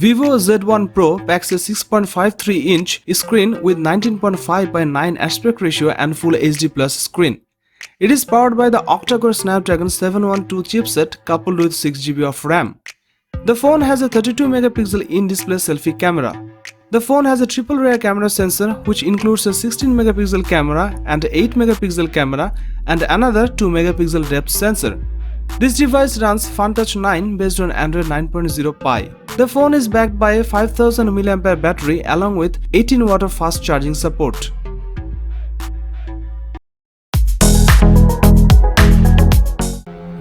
Vivo Z1 Pro packs a 6.53-inch screen with 19.5 by 9 aspect ratio and Full HD Plus screen. It is powered by the octa-core Snapdragon 712 chipset coupled with 6GB of RAM. The phone has a 32-megapixel in-display selfie camera. The phone has a triple rear camera sensor which includes a 16-megapixel camera and 8-megapixel camera and another 2-megapixel depth sensor. This device runs FunTouch 9 based on Android 9.0 Pie. The phone is backed by a 5000 mAh battery along with 18 watt of fast charging support.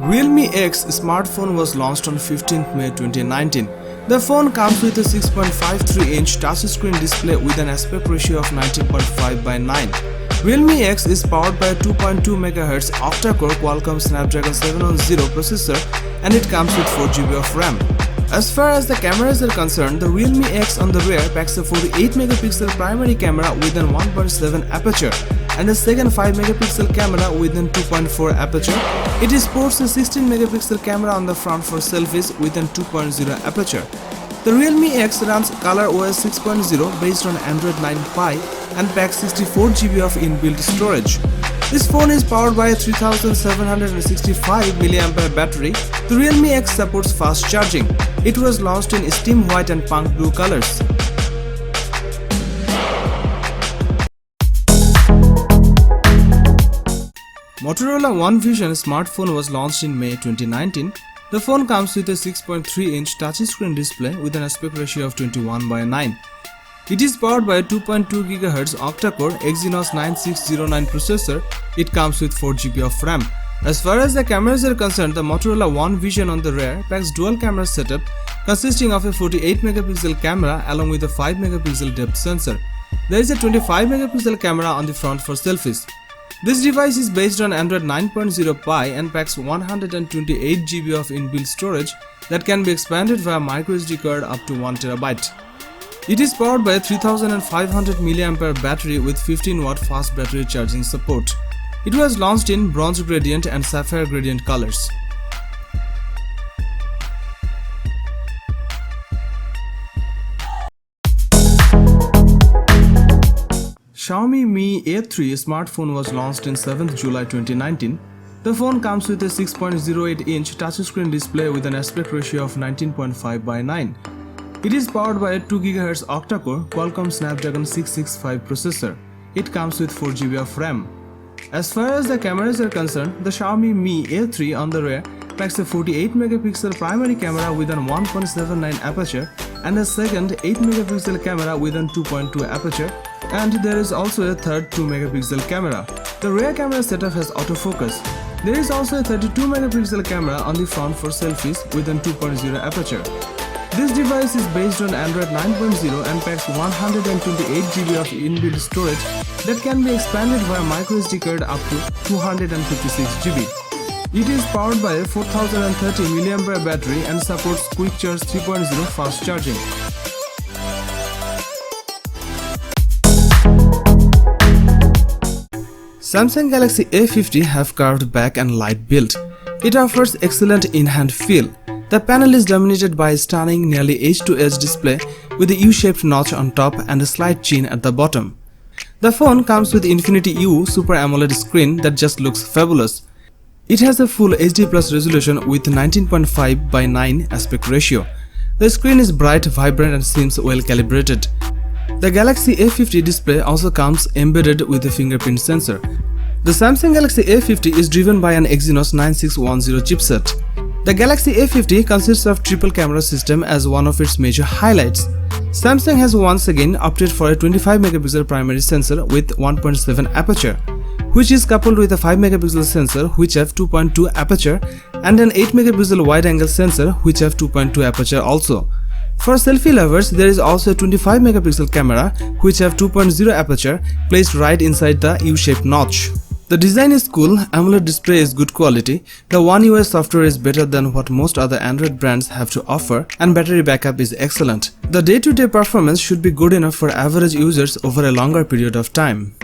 Realme X smartphone was launched on 15th May 2019. The phone comes with a 6.53-inch touchscreen display with an aspect ratio of 19.5 by 9. Realme X is powered by a 2.2 MHz octa-core Qualcomm Snapdragon 710 processor and it comes with 4GB of RAM. As far as the cameras are concerned, the Realme X on the rear packs a 48-megapixel primary camera with an 1.7 aperture and a second 5-megapixel camera with an 2.4 aperture. It sports a 16-megapixel camera on the front for selfies with an 2.0 aperture. The Realme X runs ColorOS 6.0 based on Android 9 Pie and packs 64GB of inbuilt storage. This phone is powered by a 3765 mAh battery. The Realme X supports fast charging. It was launched in steam white and punk blue colors. Motorola One Vision smartphone was launched in May 2019. The phone comes with a 6.3-inch touchscreen display with an aspect ratio of 21 by 9. It is powered by a 2.2 GHz octa-core Exynos 9609 processor. It comes with 4GB of RAM. As far as the cameras are concerned, the Motorola One Vision on the rear packs dual camera setup consisting of a 48-megapixel camera along with a 5-megapixel depth sensor. There is a 25-megapixel camera on the front for selfies. This device is based on Android 9.0 Pie and packs 128GB of inbuilt storage that can be expanded via microSD card up to 1TB. It is powered by a 3500 mAh battery with 15 watt fast battery charging support. It was launched in bronze gradient and sapphire gradient colors. Xiaomi Mi A3 smartphone was launched in 7th July 2019. The phone comes with a 6.08-inch touchscreen display with an aspect ratio of 19.5 by 9. It is powered by a 2 GHz octa-core Qualcomm Snapdragon 665 processor. It comes with 4GB of RAM. As far as the cameras are concerned, the Xiaomi Mi A3 on the rear packs a 48-megapixel primary camera with an 1.79 aperture and a second 8-megapixel camera with an 2.2 aperture, and there is also a third 2-megapixel camera. The rear camera setup has autofocus. There is also a 32-megapixel camera on the front for selfies with an 2.0 aperture. This device is based on Android 9.0 and packs 128GB of inbuilt storage that can be expanded via microSD card up to 256GB. It is powered by a 4030 mAh battery and supports Quick Charge 3.0 fast charging. Samsung Galaxy A50 have carved back and light build. It offers excellent in-hand feel. The panel is dominated by a stunning nearly edge-to-edge display with a U-shaped notch on top and a slight chin at the bottom. The phone comes with Infinity U Super AMOLED screen that just looks fabulous. It has a full HD Plus resolution with 19.5 by 9 aspect ratio. The screen is bright, vibrant and seems well calibrated. The Galaxy A50 display also comes embedded with a fingerprint sensor. The Samsung Galaxy A50 is driven by an Exynos 9610 chipset. The Galaxy A50 consists of triple camera system as one of its major highlights. Samsung has once again opted for a 25-megapixel primary sensor with 1.7 aperture, which is coupled with a 5-megapixel sensor which have 2.2 aperture and an 8-megapixel wide-angle sensor which have 2.2 aperture also. For selfie lovers, there is also a 25-megapixel camera which have 2.0 aperture placed right inside the U-shaped notch. The design is cool, AMOLED display is good quality, the One UI software is better than what most other Android brands have to offer, and battery backup is excellent. The day-to-day performance should be good enough for average users over a longer period of time.